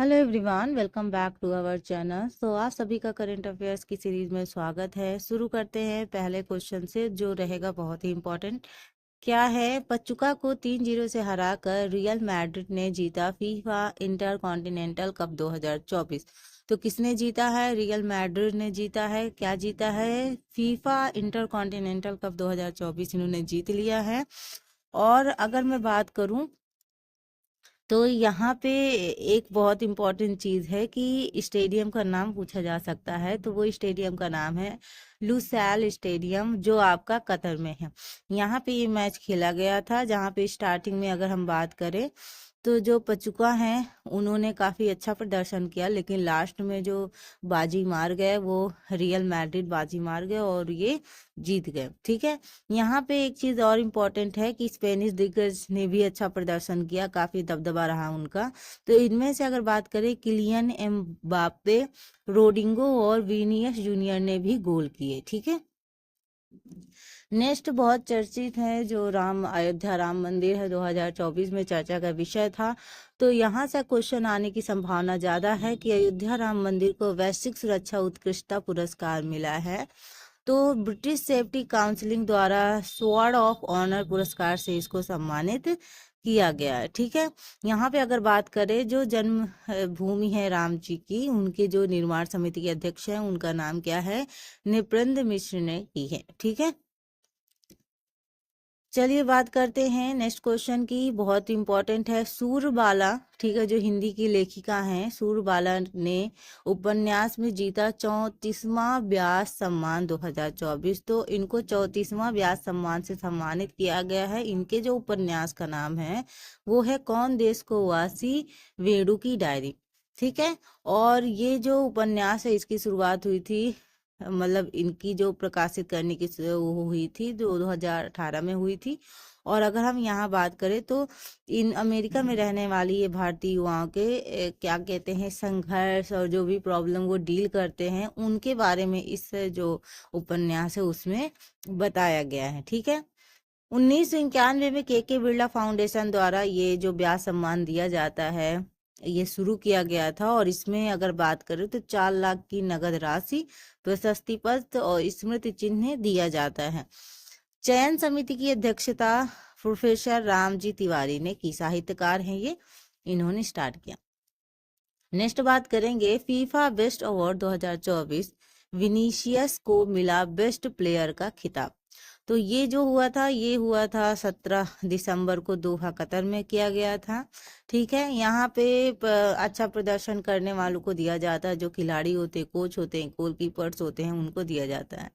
Hello everyone, welcome back to our channel. आप सभी का करंट अफेयर्स की सीरीज में स्वागत है। शुरू करते हैं पहले क्वेश्चन से, जो रहेगा बहुत ही इम्पोर्टेंट। क्या है? पचुका को 3-0 से हराकर रियल मैड्रिड ने जीता फीफा इंटर कॉन्टिनेंटल कप 2024। तो किसने जीता है? रियल मैड्रिड ने जीता है। क्या जीता है? फीफा इंटर कॉन्टिनेंटल कप 2024 इन्होंने जीत लिया है। और अगर मैं बात करूं तो यहाँ पे एक बहुत इम्पोर्टेंट चीज है कि स्टेडियम का नाम पूछा जा सकता है। तो वो स्टेडियम का नाम है लुसैल स्टेडियम, जो आपका कतर में है। यहाँ पे ये मैच खेला गया था, जहाँ पे स्टार्टिंग में अगर हम बात करें तो जो पचुका हैं उन्होंने काफी अच्छा प्रदर्शन किया, लेकिन लास्ट में जो बाजी मार गए वो रियल मैड्रिड बाजी मार गए और ये जीत गए। ठीक है। यहाँ पे एक चीज और इम्पोर्टेंट है कि स्पेनिश दिग्गज ने भी अच्छा प्रदर्शन किया, काफी दबदबा रहा उनका। तो इनमें से अगर बात करें, किलियन एम्बाप्पे, रोडिंगो और विनियस जूनियर ने भी गोल किए। ठीक है। नेक्स्ट बहुत चर्चित है, जो अयोध्या राम मंदिर है, 2024 में चर्चा का विषय था। तो यहाँ से क्वेश्चन आने की संभावना ज्यादा है कि अयोध्या राम मंदिर को वैश्विक सुरक्षा उत्कृष्टता पुरस्कार मिला है। तो ब्रिटिश सेफ्टी काउंसिलिंग द्वारा स्वॉर्ड ऑफ ऑनर पुरस्कार से इसको सम्मानित किया गया है। ठीक है। यहाँ पे अगर बात करें, जो जन्म भूमि है राम जी की, उनके जो निर्माण समिति के अध्यक्ष हैं उनका नाम क्या है? नृपेंद्र मिश्र ने की है। ठीक है। चलिए बात करते हैं नेक्स्ट क्वेश्चन की। बहुत इंपॉर्टेंट है। सूरबाला, ठीक है, जो हिंदी की लेखिका हैं, सूरबाला ने उपन्यास में जीता 34वां व्यास सम्मान 2024। तो इनको 34वां व्यास सम्मान से सम्मानित किया गया है। इनके जो उपन्यास का नाम है वो है कौन देश को वासी, वेणु की डायरी। ठीक है। और ये जो उपन्यास है इसकी शुरुआत हुई थी, मतलब इनकी जो प्रकाशित करने की वो हुई थी जो 2018 में हुई थी। और अगर हम यहाँ बात करें तो इन अमेरिका में रहने वाली ये भारतीय युवाओं के क्या कहते हैं, संघर्ष और जो भी प्रॉब्लम वो डील करते हैं उनके बारे में इस जो उपन्यास है उसमें बताया गया है। ठीक है। 1991 में के बिरला फाउंडेशन द्वारा ये जो ब्यास सम्मान दिया जाता है ये शुरू किया गया था। और इसमें अगर बात करें तो 4 लाख की नगद राशि, प्रशस्ति पत्र और स्मृति चिन्ह दिया जाता है। चयन समिति की अध्यक्षता प्रोफेसर रामजी तिवारी ने की। साहित्यकार हैं ये, इन्होंने स्टार्ट किया। नेक्स्ट बात करेंगे, फीफा बेस्ट अवार्ड 2024 विनीशियस को मिला बेस्ट प्लेयर का खिताब। तो ये जो हुआ था, ये हुआ था 17 दिसंबर को दोहा कतर में किया गया था। ठीक है। यहाँ पे अच्छा प्रदर्शन करने वालों को दिया जाता है, जो खिलाड़ी होते हैं, कोच होते हैं, गोलकीपर्स होते हैं, उनको दिया जाता है।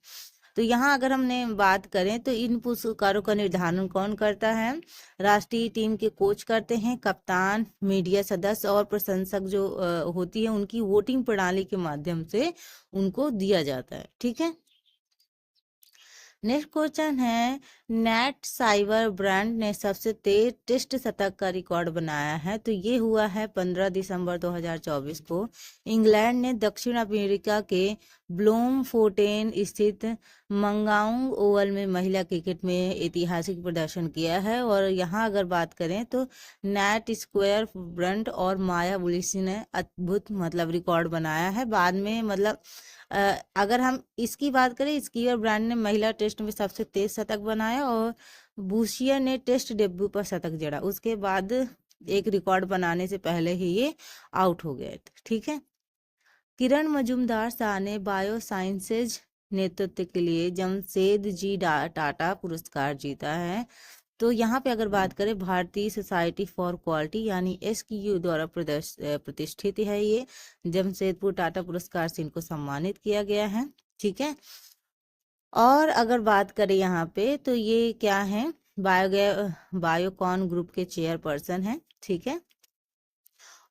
तो यहाँ अगर हमने बात करें तो इन पुरस्कारों का निर्धारण कौन करता है? राष्ट्रीय टीम के कोच करते हैं, कप्तान, मीडिया सदस्य और प्रशंसक जो होती है उनकी वोटिंग प्रणाली के माध्यम से उनको दिया जाता है। ठीक है। नेक्स्ट क्वेश्चन है, नेट साइबर ब्रांड ने सबसे तेज टेस्ट शतक का रिकॉर्ड बनाया है। तो ये हुआ है 15 दिसंबर 2024 को। इंग्लैंड ने दक्षिण अमेरिका के ब्लूमफोर्टेन स्थित मंगाउंग ओवल में महिला क्रिकेट में ऐतिहासिक प्रदर्शन किया है। और यहाँ अगर बात करें तो नेट स्क्वायर ब्रंट और माया बुलिसी ने अद्भुत मतलब रिकॉर्ड बनाया है। बाद में मतलब अगर हम इसकी बात करें, स्कीयर ब्रांड ने महिला टेस्ट में सबसे तेज शतक बनाया और बूशियर ने टेस्ट डेब्यू पर शतक जड़ा। उसके बाद एक रिकॉर्ड बनाने से पहले ही ये आउट हो गए थे। ठीक है। किरण मजूमदार शाह ने बायो साइंसेज नेतृत्व के लिए जमशेदजी टाटा पुरस्कार जीता है। तो यहाँ पे अगर बात करें, भारतीय सोसाइटी फॉर क्वालिटी यानी SQU द्वारा प्रतिष्ठित है ये। जमशेदपुर टाटा पुरस्कार से इनको सम्मानित किया गया है। ठीक है। और अगर बात करें यहाँ पे तो ये क्या है, बायोकॉन ग्रुप के चेयरपर्सन है। ठीक है।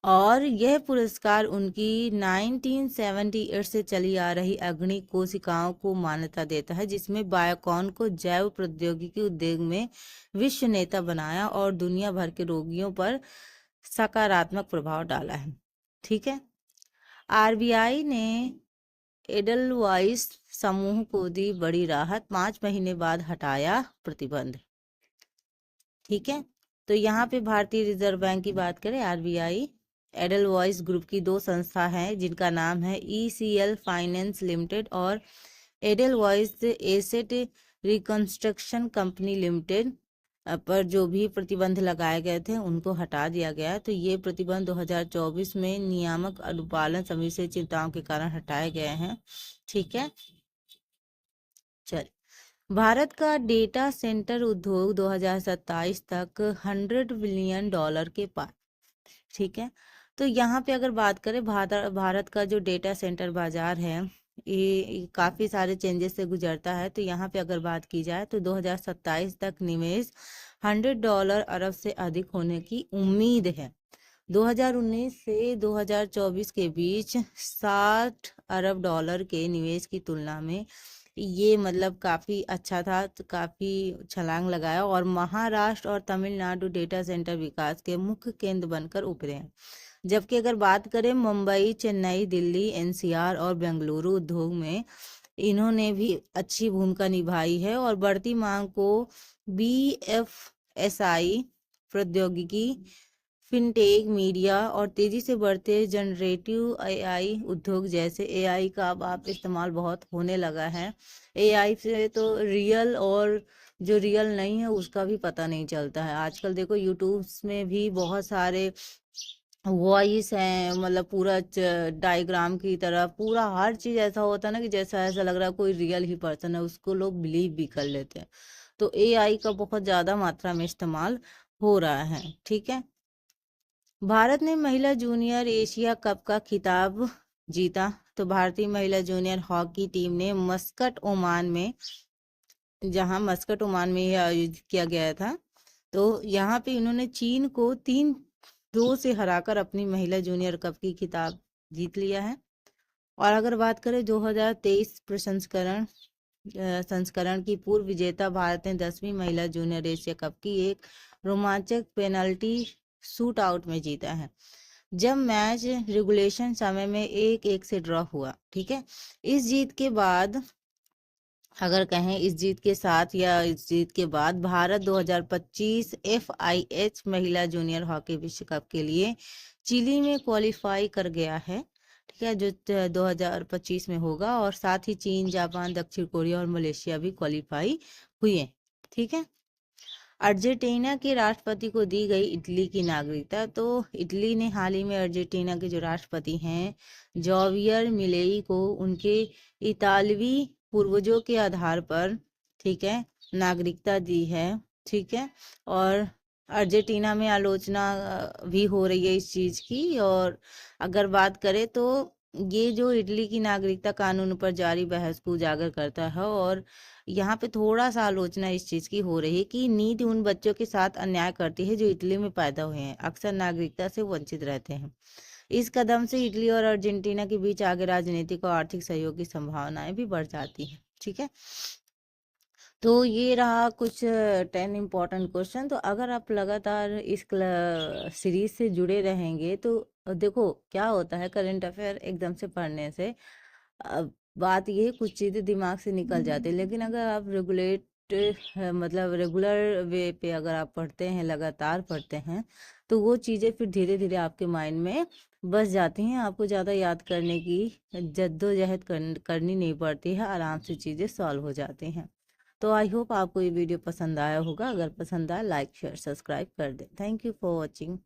और यह पुरस्कार उनकी 1978 से चली आ रही अग्नि कोशिकाओं को मान्यता देता है, जिसमें बायोकॉन को जैव प्रौद्योगिकी उद्योग में विश्व नेता बनाया और दुनिया भर के रोगियों पर सकारात्मक प्रभाव डाला है। ठीक है। RBI ने एडलवाइस समूह को दी बड़ी राहत, 5 महीने बाद हटाया प्रतिबंध। ठीक है। तो यहाँ पे भारतीय रिजर्व बैंक की बात करें, RBI, एडलवॉइस ग्रुप की दो संस्था हैं जिनका नाम है ECL फाइनेंस लिमिटेड और एडलवॉइस एसेट रिकंस्ट्रक्शन कंपनी लिमिटेड पर जो भी प्रतिबंध लगाए गए थे उनको हटा दिया गया। तो ये प्रतिबंध 2024 में नियामक अनुपालन समिति से चिंताओं के कारण हटाए गए हैं। ठीक है, चल भारत का डेटा सेंटर उद्योग 2027 तक $100 बिलियन के पार। ठीक है, तो यहाँ पे अगर बात करें भारत का जो डेटा सेंटर बाजार है ये काफी सारे चेंजेस से गुजरता है। तो यहाँ पे अगर बात की जाए तो 2027 तक निवेश $100 अरब से अधिक होने की उम्मीद है। 2019 से 2024 के बीच $60 अरब के निवेश की तुलना में ये मतलब काफी अच्छा था, तो काफी छलांग लगाया और महाराष्ट्र और तमिलनाडु डेटा सेंटर विकास के मुख्य केंद्र बनकर उभरे हैं। जबकि अगर बात करें मुंबई, चेन्नई, दिल्ली, NCR और बेंगलुरु उद्योग में इन्होंने भी अच्छी भूमिका निभाई है और बढ़ती मांग को BFSI, प्रौद्योगिकी, फिनटेक, मीडिया और तेजी से बढ़ते जनरेटिव AI उद्योग जैसे AI का अब आप इस्तेमाल बहुत होने लगा है। AI से तो रियल और जो रियल नहीं है उसका भी पता नहीं चलता है। आजकल देखो यूट्यूब में भी बहुत सारे वॉइस है, मतलब पूरा डायग्राम की तरह पूरा हर चीज ऐसा होता है ना कि जैसा ऐसा लग रहा है कोई रियल ही पर्सन है, उसको लोग बिलीव भी कर लेते हैं। तो AI का बहुत ज्यादा मात्रा में इस्तेमाल हो रहा है। ठीक है, भारत ने महिला जूनियर एशिया कप का खिताब जीता। तो भारतीय महिला जूनियर हॉकी टीम ने मस्कट ओमान में ही आयोजित किया गया था। तो यहाँ पे इन्होंने चीन को 3-2 से हराकर अपनी महिला जूनियर कप की खिताब जीत लिया है। और अगर बात करें 2023 संस्करण की पूर्व विजेता भारत ने 10वीं महिला जूनियर एशिया कप की एक रोमांचक पेनल्टी शूट आउट में जीता है, जब मैच रेगुलेशन समय में 1-1 से ड्रॉ हुआ। ठीक है, इस जीत के बाद अगर कहें इस जीत के साथ या इस जीत के बाद भारत 2025 FIH महिला जूनियर हॉकी विश्व कप के लिए चिली में क्वालिफाई कर गया है। ठीक है, जो 2025 में होगा और साथ ही चीन, जापान, दक्षिण कोरिया और मलेशिया भी क्वालिफाई हुए। ठीक है, अर्जेंटीना के राष्ट्रपति को दी गई इटली की नागरिकता। तो इटली ने हाल ही में अर्जेंटीना के जो राष्ट्रपति हैं जॉवियर मिलेई को उनके इतालवी पूर्वजों के आधार पर, ठीक है, नागरिकता दी है। ठीक है, और अर्जेंटीना में आलोचना भी हो रही है इस चीज की। और अगर बात करें तो ये जो इटली की नागरिकता कानून पर जारी बहस को उजागर करता है और यहाँ पे थोड़ा सा आलोचना इस चीज की हो रही है कि नीति उन बच्चों के साथ अन्याय करती है जो इटली में पैदा हुए हैं, अक्सर नागरिकता से वंचित रहते हैं। इस कदम से इटली और अर्जेंटीना के बीच आगे राजनीतिक और आर्थिक सहयोग की संभावनाएं भी बढ़ जाती हैं। ठीक है, तो ये रहा कुछ 10 इम्पोर्टेंट क्वेश्चन। तो अगर आप लगातार इस सीरीज से जुड़े रहेंगे तो देखो क्या होता है, करंट अफेयर एकदम से पढ़ने से बात ये कुछ चीज़ें दिमाग से निकल जाती है, लेकिन अगर आप मतलब रेगुलर वे पे अगर आप पढ़ते हैं, लगातार पढ़ते हैं, तो वो चीज़ें फिर धीरे धीरे आपके माइंड में बस जाती हैं। आपको ज़्यादा याद करने की जद्दोजहद करनी नहीं पड़ती है, आराम से चीज़ें सॉल्व हो जाती हैं। तो आई होप आपको ये वीडियो पसंद आया होगा। अगर पसंद आया लाइक शेयर सब्सक्राइब कर दें। Thank you for watching.